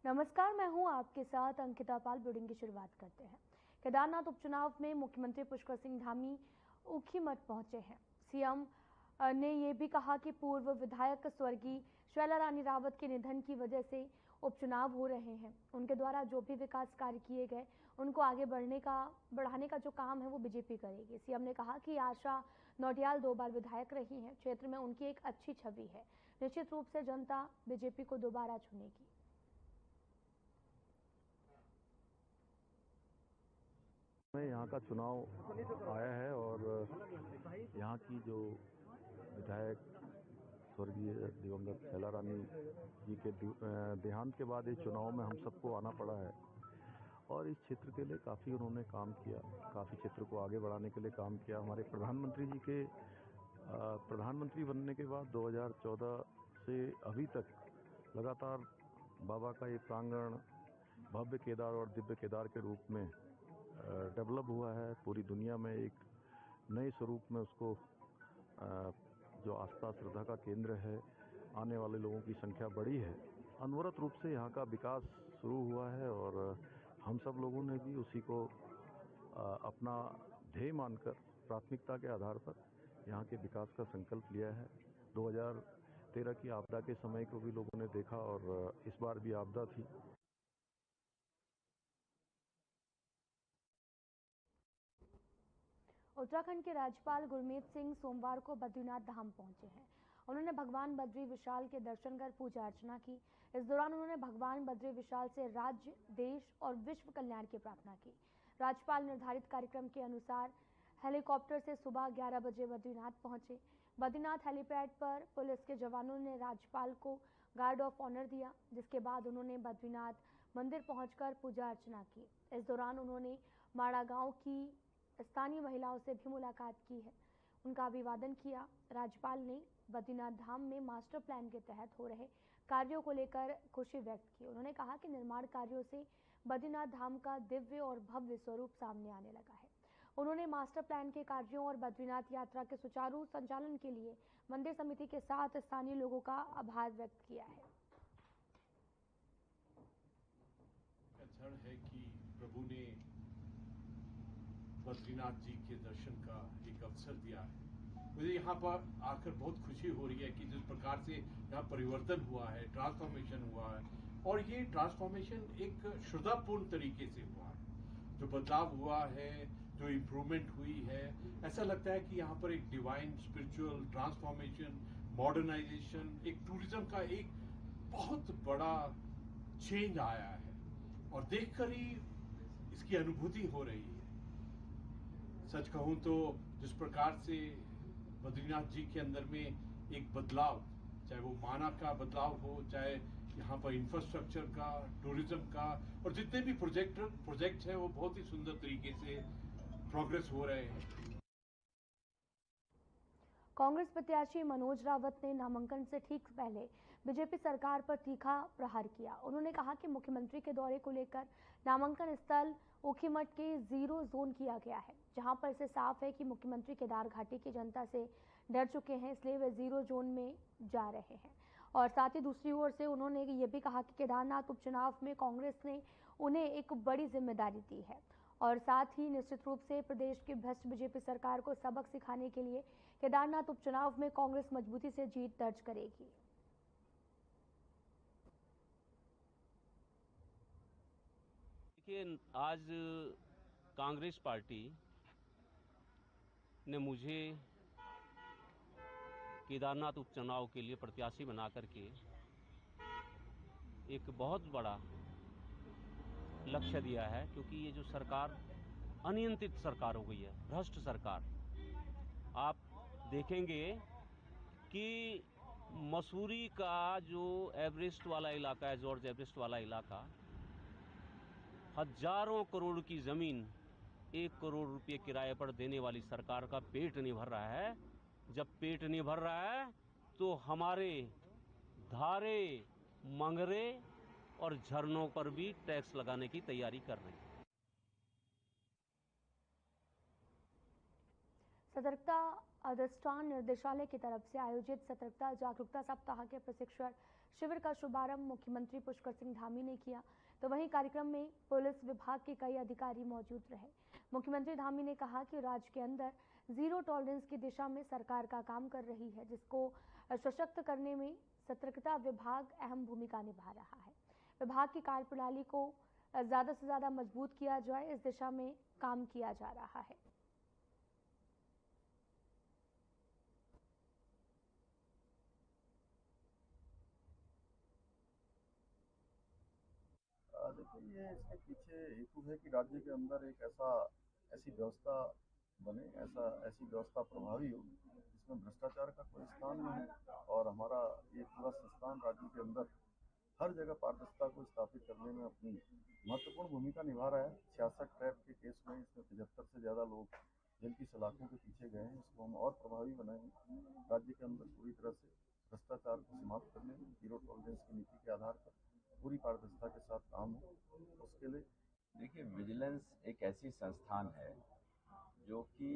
नमस्कार, मैं हूं आपके साथ अंकिता पाल। ब्रीडिंग की शुरुआत करते हैं। केदारनाथ उपचुनाव में मुख्यमंत्री पुष्कर सिंह धामी ऊखीमठ पहुंचे हैं। सीएम ने यह भी कहा कि पूर्व विधायक स्वर्गीय शैला रानी रावत के निधन की वजह से उपचुनाव हो रहे हैं। उनके द्वारा जो भी विकास कार्य किए गए उनको आगे बढ़ाने का जो काम है वो बीजेपी करेगी। सीएम ने कहा कि आशा नौटियाल 2 बार विधायक रही हैं। क्षेत्र में उनकी एक अच्छी छवि है। निश्चित रूप से जनता बीजेपी को दोबारा चुनेगी। में यहाँ का चुनाव आया है और यहाँ की जो विधायक स्वर्गीय दिवंगत शैला रानी जी के देहांत के बाद इस चुनाव में हम सबको आना पड़ा है और इस क्षेत्र के लिए काफ़ी उन्होंने काम किया, काफ़ी क्षेत्र को आगे बढ़ाने के लिए काम किया। हमारे प्रधानमंत्री जी के प्रधानमंत्री बनने के बाद 2014 से अभी तक लगातार बाबा का ये प्रांगण भव्य केदार और दिव्य केदार के रूप में डेवलप हुआ है। पूरी दुनिया में एक नए स्वरूप में उसको जो आस्था श्रद्धा का केंद्र है, आने वाले लोगों की संख्या बढ़ी है। अनवरत रूप से यहाँ का विकास शुरू हुआ है और हम सब लोगों ने भी उसी को अपना ध्येय मानकर प्राथमिकता के आधार पर यहाँ के विकास का संकल्प लिया है। 2013 की आपदा के समय को भी लोगों ने देखा और इस बार भी आपदा थी। उत्तराखंड के राज्यपाल गुरमीत सिंह सोमवार को बद्रीनाथ धाम पहुंचे हैं। उन्होंने भगवान बद्री विशाल के दर्शन कर पूजा अर्चना की। इस दौरान उन्होंने भगवान बद्री विशाल से राज्य, देश और विश्व कल्याण की प्रार्थना की। राज्यपाल निर्धारित कार्यक्रम के अनुसार हेलीकॉप्टर से सुबह 11 बजे बद्रीनाथ पहुंचे। बद्रीनाथ हेलीपैड पर पुलिस के जवानों ने राज्यपाल को गार्ड ऑफ ऑनर दिया, जिसके बाद उन्होंने बद्रीनाथ मंदिर पहुंचकर पूजा अर्चना की। इस दौरान उन्होंने माड़ा गांव की स्थानीय महिलाओं से भी मुलाकात की है, उनका अभिवादन किया। राज्यपाल ने बद्रीनाथ धाम में मास्टर प्लान के तहत हो रहे कार्यों को लेकर खुशी व्यक्त की। उन्होंने कहा कि निर्माण कार्यों से बद्रीनाथ धाम का दिव्य और भव्य स्वरूप सामने आने लगा है। उन्होंने मास्टर प्लान के कार्यों और बद्रीनाथ यात्रा के सुचारू संचालन के लिए मंदिर समिति के साथ स्थानीय लोगों का आभार व्यक्त किया है। क्षण है कि प्रभु ने बद्रीनाथ जी के दर्शन का एक अवसर दिया है। मुझे यहाँ पर आकर बहुत खुशी हो रही है कि जिस प्रकार से यहाँ परिवर्तन हुआ है, ट्रांसफॉर्मेशन हुआ है, और ये ट्रांसफॉर्मेशन एक श्रद्धापूर्ण तरीके से हुआ है। जो बदलाव हुआ है, जो इम्प्रूवमेंट हुई है, ऐसा लगता है कि यहाँ पर एक डिवाइन स्पिरिचुअल ट्रांसफॉर्मेशन, मॉडर्नाइजेशन, एक टूरिज्म का एक बहुत बड़ा चेंज आया है और देखकर ही इसकी अनुभूति हो रही है। सच कहूं तो जिस प्रकार से बद्रीनाथ जी के अंदर में एक बदलाव, चाहे वो मानव का बदलाव हो, चाहे यहाँ पर इंफ्रास्ट्रक्चर का, टूरिज्म का, और जितने भी प्रोजेक्ट हैं वो बहुत ही सुंदर तरीके से प्रोग्रेस हो रहे हैं। कांग्रेस प्रत्याशी मनोज रावत ने नामांकन से ठीक पहले बीजेपी सरकार पर तीखा प्रहार किया। उन्होंने कहा कि मुख्यमंत्री के दौरे को लेकर नामांकन स्थल ऊखीमठ के 0 जोन किया गया है, जहां पर से साफ है कि मुख्यमंत्री केदार घाटी की जनता से डर चुके हैं, इसलिए वे 0 जोन में जा रहे हैं। और साथ ही दूसरी ओर से उन्होंने ये भी कहा कि केदारनाथ उपचुनाव में कांग्रेस ने उन्हें एक बड़ी जिम्मेदारी दी है और साथ ही निश्चित रूप से प्रदेश की भ्रष्ट बीजेपी सरकार को सबक सिखाने के लिए केदारनाथ उपचुनाव में कांग्रेस मजबूती से जीत दर्ज करेगी। देखिए, आज कांग्रेस पार्टी ने मुझे केदारनाथ उपचुनाव के लिए प्रत्याशी बना करके एक बहुत बड़ा लक्ष्य दिया है, क्योंकि ये जो सरकार अनियंत्रित सरकार हो गई है, भ्रष्ट सरकार। आप देखेंगे कि मसूरी का जो एवरेस्ट वाला इलाका है, जॉर्ज एवरेस्ट वाला इलाका, हजारों करोड़ की जमीन 1 करोड़ रुपए किराए पर देने वाली सरकार का पेट नहीं भर रहा है। जब पेट नहीं भर रहा है तो हमारे धारे, मंगरे और झरनों पर भी टैक्स लगाने की तैयारी कर रही है। सतर्कता अधिष्ठान निर्देशालय की तरफ से आयोजित सतर्कता जागरूकता सप्ताह के प्रशिक्षण शिविर का शुभारंभ मुख्यमंत्री पुष्कर सिंह धामी ने किया, तो वहीं कार्यक्रम में पुलिस विभाग के कई अधिकारी मौजूद रहे। मुख्यमंत्री धामी ने कहा कि राज्य के अंदर जीरो टॉलरेंस की दिशा में सरकार का काम कर रही है, जिसको सशक्त करने में सतर्कता विभाग अहम भूमिका निभा रहा है। विभाग की कार्यप्रणाली को ज्यादा से ज्यादा मजबूत किया जाए, इस दिशा में काम किया जा रहा है। देखिए, ये इसके पीछे हेतु है कि राज्य के अंदर एक ऐसी व्यवस्था बने, ऐसी व्यवस्था प्रभावी हो जिसमें भ्रष्टाचार का कोई स्थान नहीं है। और हमारा ये पूरा संस्थान राज्य के अंदर हर जगह पारदर्शिता को स्थापित करने में अपनी महत्वपूर्ण भूमिका निभा रहा है। 66 ट्रैप के केस में इसमें 75 से ज़्यादा लोग जेल की सलाखों के पीछे गए हैं। इसको हम और प्रभावी बनाएंगे। राज्य के अंदर पूरी तरह से भ्रष्टाचार को समाप्त करने में जीरो टॉलरेंस की नीति के आधार पर पूरी पारदर्शिता के साथ काम हो, उसके लिए देखिए, विजिलेंस एक ऐसी संस्थान है जो कि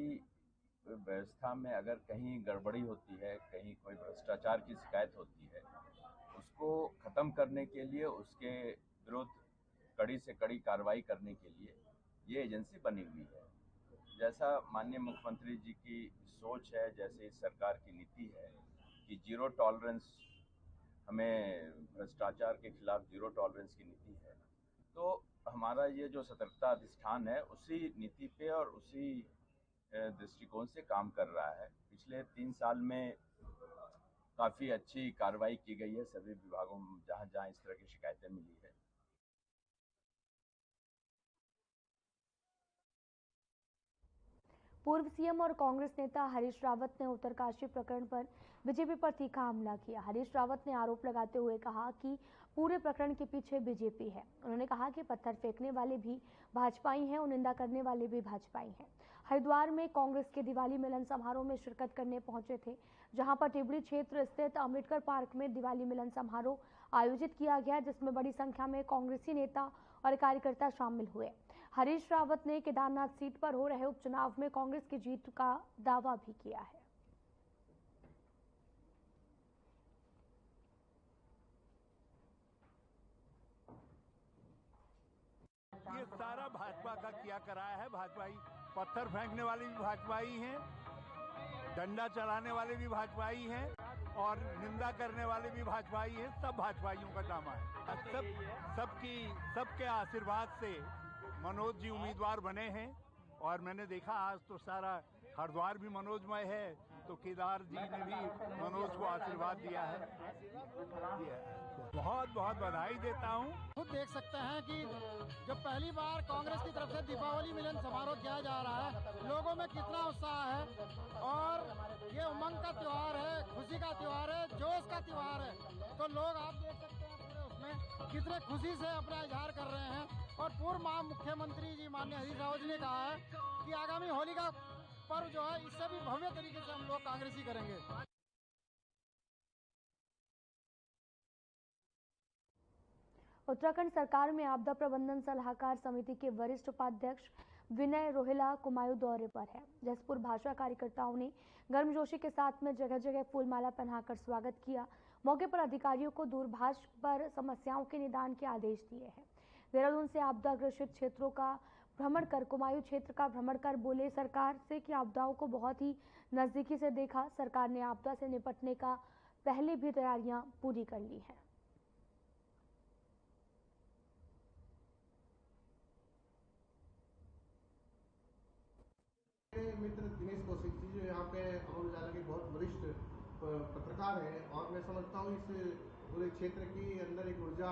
व्यवस्था में अगर कहीं गड़बड़ी होती है, कहीं कोई भ्रष्टाचार की शिकायत होती है, उसको खत्म करने के लिए, उसके विरुद्ध कड़ी से कड़ी कार्रवाई करने के लिए ये एजेंसी बनी हुई है। जैसा माननीय मुख्यमंत्री जी की सोच है, जैसे इस सरकार की नीति है कि जीरो टॉलरेंस, हमें भ्रष्टाचार के खिलाफ जीरो टॉलरेंस की नीति है, तो हमारा ये जो सतर्कता अधिष्ठान है उसी नीति पे और उसी दृष्टिकोण से काम कर रहा है। पिछले 3 साल में काफ़ी अच्छी कार्रवाई की गई है सभी विभागों में जहाँ जहाँ इस तरह की शिकायतें मिली है। पूर्व सीएम और कांग्रेस नेता हरीश रावत ने उत्तरकाशी प्रकरण पर बीजेपी पर तीखा हमला किया। हरीश रावत ने आरोप लगाते हुए कहा कि पूरे प्रकरण के पीछे बीजेपी है। उन्होंने कहा कि पत्थर फेंकने वाले भी भाजपाई हैं और निंदा करने वाले भी भाजपाई हैं। हरिद्वार में कांग्रेस के दिवाली मिलन समारोह में शिरकत करने पहुंचे थे, जहां पर टिबड़ी क्षेत्र स्थित अम्बेडकर पार्क में दिवाली मिलन समारोह आयोजित किया गया, जिसमें बड़ी संख्या में कांग्रेसी नेता और कार्यकर्ता शामिल हुए। हरीश रावत ने केदारनाथ सीट पर हो रहे उपचुनाव में कांग्रेस की जीत का दावा भी किया है। ये सारा भाजपा का किया कराया है। भाजपाई पत्थर फेंकने वाले भी भाजपाई हैं, डंडा चलाने वाले भी भाजपाई हैं और निंदा करने वाले भी भाजपाई हैं। सब भाजपाइयों का ड्रामा है। सबके आशीर्वाद से मनोज जी उम्मीदवार बने हैं और मैंने देखा आज तो सारा हरिद्वार भी मनोजमय है, तो केदार जी ने भी मनोज को आशीर्वाद दिया है। बहुत बहुत बधाई देता हूँ। खुद देख सकते हैं कि जब पहली बार कांग्रेस की तरफ से दीपावली मिलन समारोह किया जा रहा है, लोगों में कितना उत्साह है और ये उमंग का त्योहार है, खुशी का त्योहार है, जोश का त्योहार है। तो लोग आप देख सकते हैं पूरे उसमें कितने खुशी से अपना इजहार कर रहे हैं। और पूर्व मुख्यमंत्री जी माननीय हरीश रावत जी ने कहा है कि आगामी होली का पर्व जो है इससे भी भव्य तरीके से हम लोग कांग्रेसी करेंगे। उत्तराखंड सरकार में आपदा प्रबंधन सलाहकार समिति के वरिष्ठ उपाध्यक्ष विनय रोहिला कुमायूं दौरे पर है। जसपुर भाषा कार्यकर्ताओं ने गर्मजोशी के साथ में जगह जगह फूलमाला पहनाकर स्वागत किया। मौके पर अधिकारियों को दूरभाष पर समस्याओं के निदान के आदेश दिए हैं। देहरादून से आपदा ग्रसित क्षेत्रों का भ्रमण कर कुमायूं क्षेत्र का भ्रमण कर बोले सरकार से कि आपदाओं को बहुत ही नजदीकी से देखा। सरकार ने आपदा से निपटने का पहले भी तैयारियां पूरी कर ली हैं। मित्र दिनेश कौशिक जी जो यहाँ पे अमर उजाला के बहुत वरिष्ठ पत्रकार हैं और मैं समझता हूँ इस पूरे क्षेत्र के अंदर एक ऊर्जा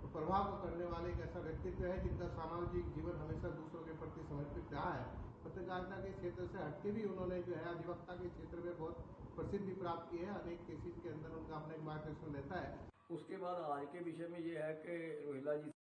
प्रभाव करने वाले एक ऐसा व्यक्तित्व है जिनका सामाजिक जीवन हमेशा दूसरों के प्रति समर्पित रहा है। पत्रकारिता के क्षेत्र से हटके भी उन्होंने जो है अधिवक्ता के क्षेत्र में बहुत प्रसिद्धि प्राप्त की है। अनेक केसेस के अंदर उनका अपना एक मार्गदर्शन रहता है। उसके बाद आज के विषय में ये है कि रोहिला जी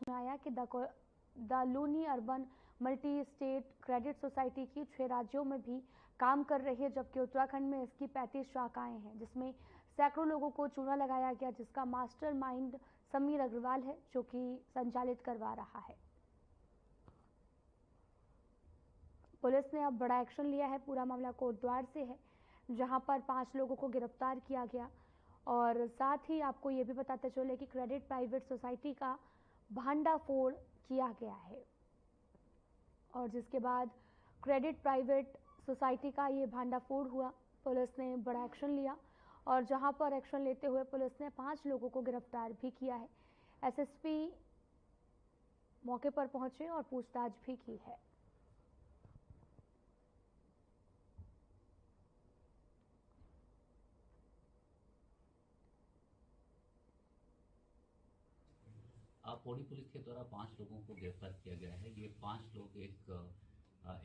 में आया कि the Luni urban multi state credit society की 6 राज्यों में भी काम कर रही है, जबकि उत्तराखंड में इसकी 35 शाखाएं हैं, जिसमें सैकड़ों लोगों को चूना लगाया गया, जिसका मास्टरमाइंड समीर अग्रवाल है, जो कि संचालित करवा रहा है। पुलिस ने अब बड़ा एक्शन लिया है। पूरा मामला कोटद्वार से है, जहां पर 5 लोगों को गिरफ्तार किया गया। और साथ ही आपको ये भी बताते चले कि क्रेडिट प्राइवेट सोसाइटी का भांडाफोड़ किया गया है, और जिसके बाद क्रेडिट प्राइवेट सोसाइटी का ये भांडाफोड़ हुआ। पुलिस ने बड़ा एक्शन लिया, और जहां पर एक्शन लेते हुए पुलिस ने 5 लोगों को गिरफ्तार भी किया है। एसएसपी मौके पर पहुंचे और पूछताछ भी की है। पौड़ी पुलिस के द्वारा 5 लोगों को गिरफ्तार किया गया है। ये 5 लोग एक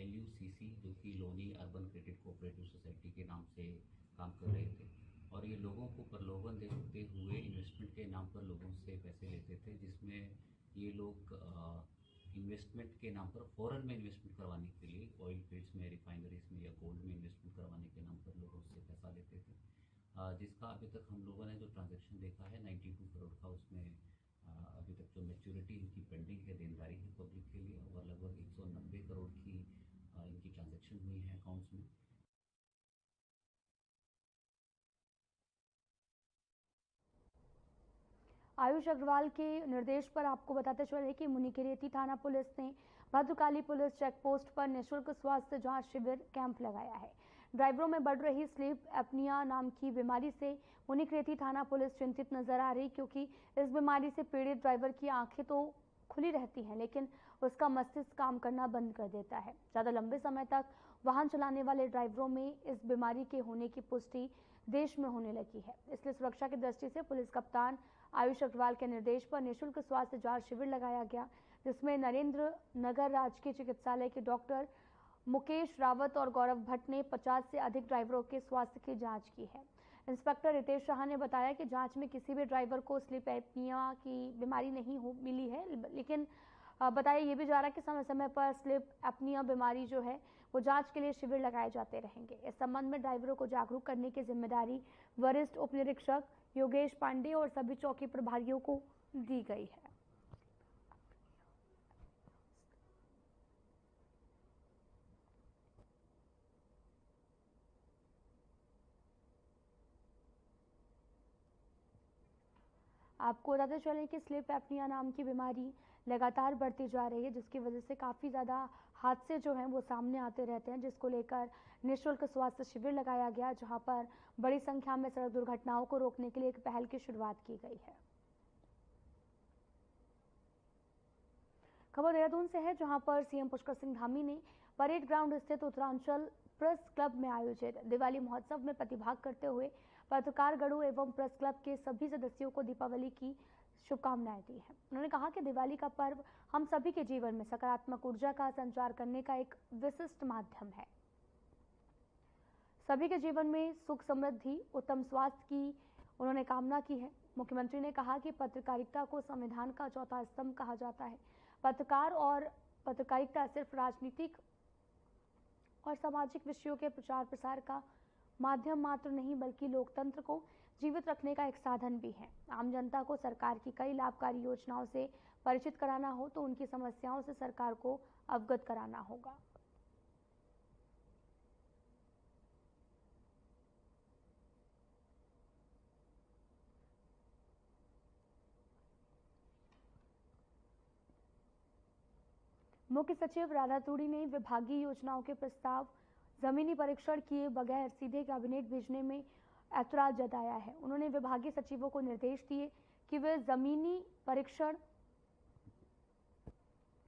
LUCC जो कि Loni urban credit cooperative society के नाम से काम कर रहे थे, और ये लोगों को प्रलोभन देते हुए इन्वेस्टमेंट के नाम पर लोगों से पैसे लेते थे, जिसमें ये लोग इन्वेस्टमेंट के नाम पर फॉरेन में इन्वेस्टमेंट करवाने के लिए ऑयल फील्ड्स में, रिफाइनरीज में या गोल्ड में इन्वेस्टमेंट करवाने के नाम पर लोगों से पैसा लेते थे, जिसका अभी तक हम लोगों ने जो ट्रांजैक्शन देखा है 92 करोड़ का, उसमें अभी तक जो मैच्योरिटी इनकी पेंडिंग है, देनदारी है पब्लिक के लिए, और लगभग 190 करोड़ की इनकी ट्रांजैक्शन हुई है अकाउंट्स में। आयुष अग्रवाल के निर्देश पर आपको बताते चले कि मुनिकेरेती थाना पुलिस ने भद्रकाली पुलिस चेक पोस्ट पर निःशुल्क स्वास्थ्य जांच शिविर कैंप लगाया है। ड्राइवरों में बढ़ रही स्लीप एपनिया नाम की बीमारी से मुनिकेरेती थाना पुलिस चिंतित नजर आ रही, क्योंकि इस बीमारी से पीड़ित ड्राइवर की आंखें तो खुली रहती हैं, लेकिन उसका मस्तिष्क काम करना बंद कर देता है। ज्यादा लंबे समय तक वाहन चलाने वाले ड्राइवरों में इस बीमारी के होने की पुष्टि देश में होने लगी है। इसलिए सुरक्षा की दृष्टि से पुलिस कप्तान आयुष अग्रवाल के निर्देश पर निःशुल्क स्वास्थ्य जांच शिविर लगाया गया, जिसमें नरेंद्र नगर राजकीय चिकित्सालय के डॉक्टर मुकेश रावत और गौरव भट्ट ने 50 से अधिक ड्राइवरों के स्वास्थ्य की जांच की है। इंस्पेक्टर रितेश शाह ने बताया कि जांच में किसी भी ड्राइवर को स्लीप एपनिया की बीमारी नहीं मिली है, लेकिन बताया ये भी जा रहा है कि समय समय पर स्लीप एपनिया बीमारी जो है वो जांच के लिए शिविर लगाए जाते रहेंगे। इस संबंध में ड्राइवरों को जागरूक करने की जिम्मेदारी वरिष्ठ उप निरीक्षक योगेश पांडे और सभी चौकी प्रभारियों को दी गई है। आपको बताते चलें कि स्लीप एपनिया नाम की बीमारी लगातार बढ़ती जा रही है, जिसकी वजह से काफ़ी ज़्यादा हादसे जो हैं वो सामने आते रहते हैं, जिसको लेकर निःशुल्क स्वास्थ्य शिविर लगाया गया, जहां पर बड़ी संख्या में सड़क दुर्घटनाओं को रोकने के लिए एक पहल की शुरुआत की गई है। खबर देहरादून से है, जहां पर सीएम पुष्कर सिंह धामी ने परेड ग्राउंड स्थित उत्तरांचल प्रेस क्लब में आयोजित दिवाली महोत्सव में प्रतिभाग करते हुए पत्रकार गणों एवं प्रेस क्लब के सभी सदस्यों को दीपावली की शुभकामनाएं दी हैं। उन्होंने कहा कि दिवाली का पर्व हम सभी के जीवन में सकारात्मक ऊर्जा का संचार करने का एक विशिष्ट माध्यम है। सभी के जीवन में सुख समृद्धि उत्तम स्वास्थ्य की उन्होंने कामना की है। मुख्यमंत्री ने कहा कि पत्रकारिता को संविधान का चौथा स्तंभ कहा जाता है। पत्रकार और पत्रकारिता सिर्फ राजनीतिक और सामाजिक विषयों के प्रचार प्रसार का माध्यम मात्र नहीं, बल्कि लोकतंत्र को जीवित रखने का एक साधन भी है। आम जनता को सरकार की कई लाभकारी योजनाओं से परिचित कराना हो तो उनकी समस्याओं से सरकार को अवगत कराना होगा। मुख्य सचिव राधा तूड़ी ने विभागीय योजनाओं के प्रस्ताव जमीनी परीक्षण किए बगैर सीधे कैबिनेट भेजने में ऐतराज जताया है। उन्होंने विभागीय सचिवों को निर्देश दिए कि वे जमीनी परीक्षण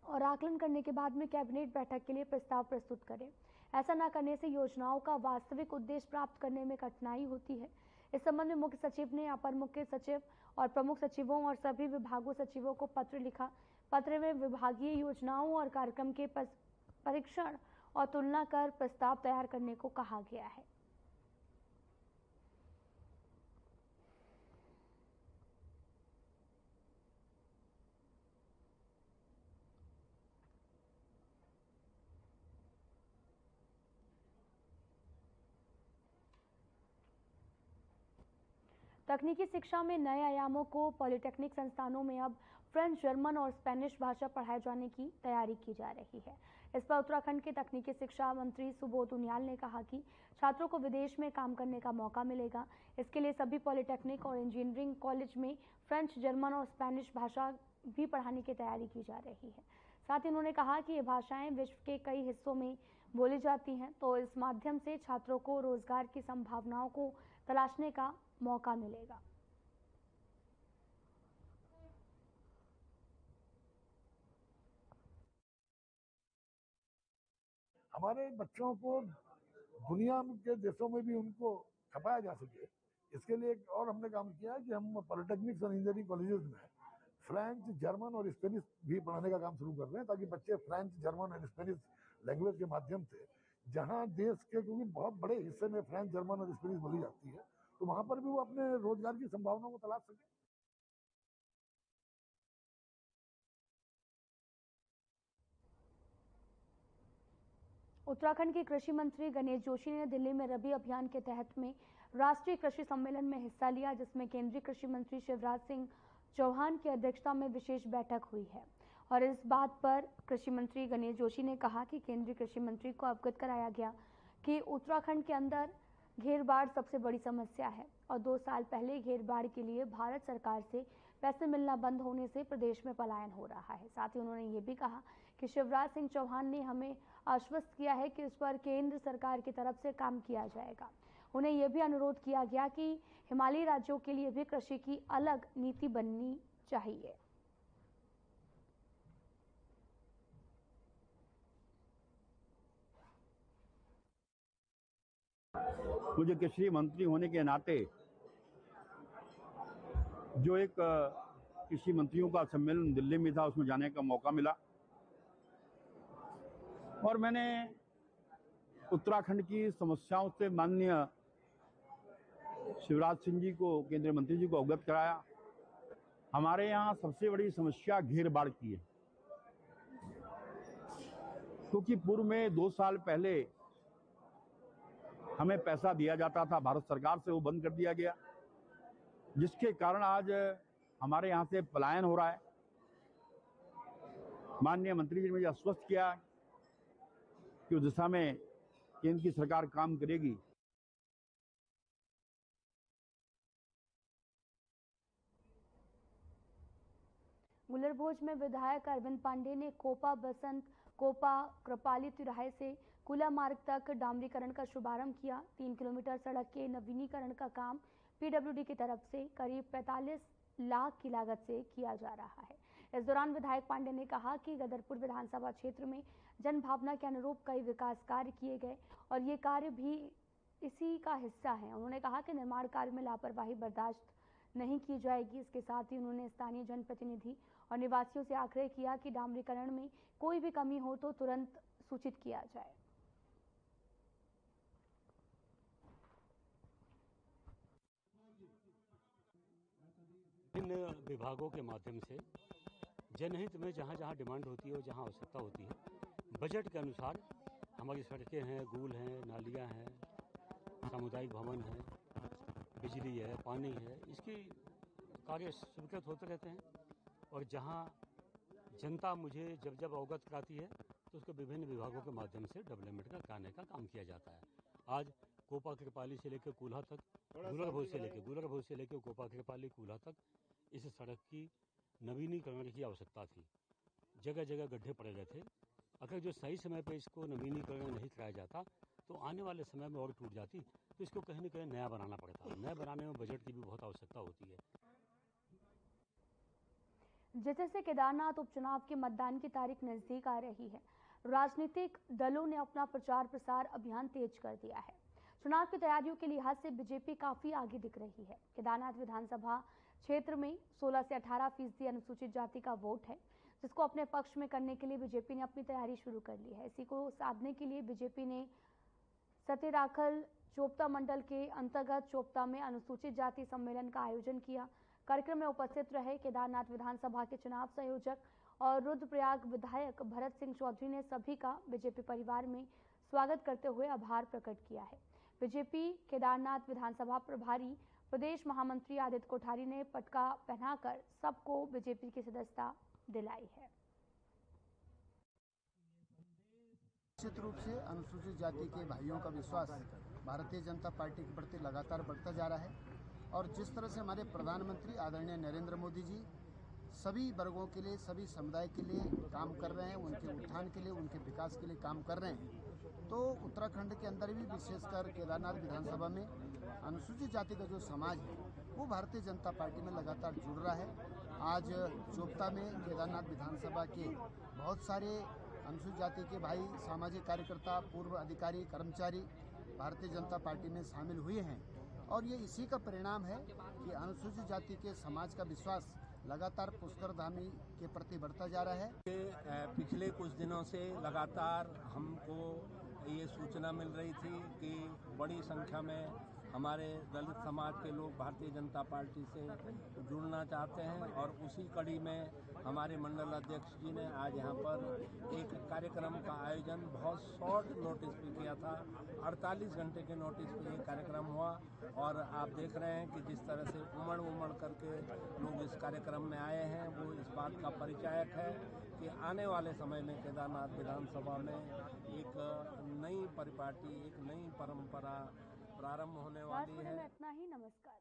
और आकलन करने के बाद में कैबिनेट बैठक के लिए प्रस्ताव प्रस्तुत करें। ऐसा न करने से योजनाओं का वास्तविक उद्देश्य प्राप्त करने में कठिनाई होती है। इस संबंध में मुख्य सचिव ने अपर मुख्य सचिव और प्रमुख सचिवों और सभी विभागों सचिवों को पत्र लिखा। पत्र में विभागीय योजनाओं और कार्यक्रम के परीक्षण और तुलना कर प्रस्ताव तैयार करने को कहा गया है। तकनीकी शिक्षा में नए आयामों को पॉलिटेक्निक संस्थानों में अब फ्रेंच, जर्मन और स्पेनिश भाषा पढ़ाए जाने की तैयारी की जा रही है। इस पर उत्तराखंड के तकनीकी शिक्षा मंत्री सुबोध उनियाल ने कहा कि छात्रों को विदेश में काम करने का मौका मिलेगा। इसके लिए सभी पॉलिटेक्निक और इंजीनियरिंग कॉलेज में फ्रेंच, जर्मन और स्पेनिश भाषा भी पढ़ाने की तैयारी की जा रही है। साथ ही उन्होंने कहा कि ये भाषाएं विश्व के कई हिस्सों में बोली जाती हैं, तो इस माध्यम से छात्रों को रोजगार की संभावनाओं को तलाशने का मौका मिलेगा। हमारे बच्चों को दुनिया के देशों में भी उनको छपाया जा सके, इसके लिए एक और हमने काम किया है कि हम पॉलिटेक्निक्स और इंजीनियरिंग कॉलेजेस में फ्रेंच, जर्मन और स्पेनिश भी पढ़ाने का काम शुरू कर रहे हैं, ताकि बच्चे फ्रेंच, जर्मन और स्पेनिश लैंग्वेज के माध्यम से, जहां देश के क्योंकि बहुत बड़े हिस्से में फ्रेंच, जर्मन और स्पेनिश बोली जाती है, तो वहां पर भी वो अपने रोजगार की संभावनाओं को तलाश सके। उत्तराखंड के कृषि मंत्री गणेश जोशी ने दिल्ली में रबी अभियान के तहत में राष्ट्रीय कृषि सम्मेलन में हिस्सा लिया, जिसमें केंद्रीय कृषि मंत्री शिवराज सिंह चौहान की अध्यक्षता में विशेष बैठक हुई है। और इस बात पर कृषि मंत्री गणेश जोशी ने कहा कि केंद्रीय कृषि मंत्री को अवगत कराया गया कि उत्तराखंड के अंदर घेरबाड़ सबसे बड़ी समस्या है और 2 साल पहले घेरबाड़ के लिए भारत सरकार से पैसे मिलना बंद होने से प्रदेश में पलायन हो रहा है। साथ ही उन्होंने ये भी कहा कि शिवराज सिंह चौहान ने हमें आश्वस्त किया है कि इस पर केंद्र सरकार की तरफ से काम किया जाएगा। उन्हें यह भी अनुरोध किया गया कि हिमालयी राज्यों के लिए भी कृषि की अलग नीति बननी चाहिए। मुझे कृषि मंत्री होने के नाते जो एक कृषि मंत्रियों का सम्मेलन दिल्ली में था, उसमें जाने का मौका मिला और मैंने उत्तराखंड की समस्याओं से माननीय शिवराज सिंह जी को, केंद्रीय मंत्री जी को अवगत कराया। हमारे यहाँ सबसे बड़ी समस्या घेरबाड़ की है, क्योंकि पूर्व में 2 साल पहले हमें पैसा दिया जाता था भारत सरकार से, वो बंद कर दिया गया, जिसके कारण आज हमारे यहाँ से पलायन हो रहा है। माननीय मंत्री जी ने मुझे आश्वस्त किया कि उस दिशा में केंद्र की सरकार काम करेगी। गुलरभोज में विधायक अरविंद पांडे ने कोपा बसंत कोपा कृपाली तिराहे से कुला मार्ग तक डामरीकरण का शुभारंभ किया। 3 किलोमीटर सड़क के नवीनीकरण का काम पीडब्ल्यूडी की तरफ से करीब 45 लाख की लागत से किया जा रहा है। इस दौरान विधायक पांडे ने कहा कि गदरपुर विधानसभा क्षेत्र में जनभावना के अनुरूप कई विकास कार्य किए गए और ये कार्य भी इसी का हिस्सा है। उन्होंने कहा कि निर्माण कार्य में लापरवाही बर्दाश्त नहीं की जाएगी। इसके साथ ही उन्होंने स्थानीय जनप्रतिनिधि और निवासियों से आग्रह किया कि डामरीकरण में कोई भी कमी हो तो तुरंत सूचित किया जाए। विभिन्न विभागों के माध्यम से जनहित में जहाँ जहाँ डिमांड होती है और जहाँ आवश्यकता होती है, बजट के अनुसार हमारी सड़कें हैं, गुल हैं, नालियाँ हैं, सामुदायिक भवन है, बिजली है, पानी है, इसकी कार्य स्वीकृत होते रहते हैं। और जहाँ जनता मुझे जब अवगत कराती है तो उसको विभिन्न विभागों के माध्यम से डेवलपमेंट का कराने का काम किया जाता है। आज कोपा कृपाली से लेकर कूल्हा तक, गुलरभोज से लेकर कोपा कृपाली कूल्हा तक इस सड़क की नवीनीकरण की आवश्यकता थी। जगह जगह गड्ढे पड़े रहे थे। अगर जो सही समय पर इसको नवीनीकरण नहीं कराया जाता तो आने वाले समय में और टूट जाती, तो इसको कहीं न कहीं नया बनाना पड़ता। नया बनाने में बजट की भी बहुत आवश्यकता होती है। जैसे केदारनाथ उपचुनाव के मतदान की तारीख नजदीक आ रही है, राजनीतिक दलों ने अपना प्रचार प्रसार अभियान तेज कर दिया है। चुनाव की तैयारियों के लिहाज से बीजेपी काफी आगे दिख रही है। केदारनाथ विधानसभा क्षेत्र में 16 से 18% अनुसूचित जाति का वोट है, जिसको अपने पक्ष में करने के लिए बीजेपी ने अपनी तैयारी शुरू कर ली है। इसी को साधने के लिए बीजेपी ने सतेराखल चोपता मंडल के अंतर्गत चोपता में अनुसूचित जाति सम्मेलन का आयोजन किया। कार्यक्रम में उपस्थित रहे केदारनाथ विधानसभा के चुनाव संयोजक और रुद्रप्रयाग विधायक भरत सिंह चौधरी ने सभी का बीजेपी परिवार में स्वागत करते हुए आभार प्रकट किया है। बीजेपी केदारनाथ विधानसभा प्रभारी प्रदेश महामंत्री आदित्य कोठारी ने पटका पहनाकर सबको बीजेपी की सदस्यता दिलाई है। निश्चित रूप से अनुसूचित जाति के भाइयों का विश्वास भारतीय जनता पार्टी के प्रति लगातार बढ़ता जा रहा है और जिस तरह से हमारे प्रधानमंत्री आदरणीय नरेंद्र मोदी जी सभी वर्गों के लिए, सभी समुदाय के लिए काम कर रहे हैं, उनके उत्थान के लिए, उनके विकास के लिए काम कर रहे हैं, तो उत्तराखंड के अंदर भी विशेषकर केदारनाथ विधानसभा में अनुसूचित जाति का जो समाज है वो भारतीय जनता पार्टी में लगातार जुड़ रहा है। आज चोपता में केदारनाथ विधानसभा के बहुत सारे अनुसूचित जाति के भाई, सामाजिक कार्यकर्ता, पूर्व अधिकारी, कर्मचारी भारतीय जनता पार्टी में शामिल हुए हैं और ये इसी का परिणाम है कि अनुसूचित जाति के समाज का विश्वास लगातार पुष्कर धामी के प्रति बढ़ता जा रहा है। पिछले कुछ दिनों से लगातार हमको ये सूचना मिल रही थी कि बड़ी संख्या में हमारे दलित समाज के लोग भारतीय जनता पार्टी से जुड़ना चाहते हैं और उसी कड़ी में हमारे मंडल अध्यक्ष जी ने आज यहाँ पर एक कार्यक्रम का आयोजन बहुत शॉर्ट नोटिस पे किया था। 48 घंटे के नोटिस पे ये कार्यक्रम हुआ और आप देख रहे हैं कि जिस तरह से उमड़ करके लोग इस कार्यक्रम में आए हैं वो इस बात का परिचायक है कि आने वाले समय में केदारनाथ विधानसभा में एक नई परिपाटी, एक नई परंपरा प्रारंभ होने वाली है। इतना ही, नमस्कार।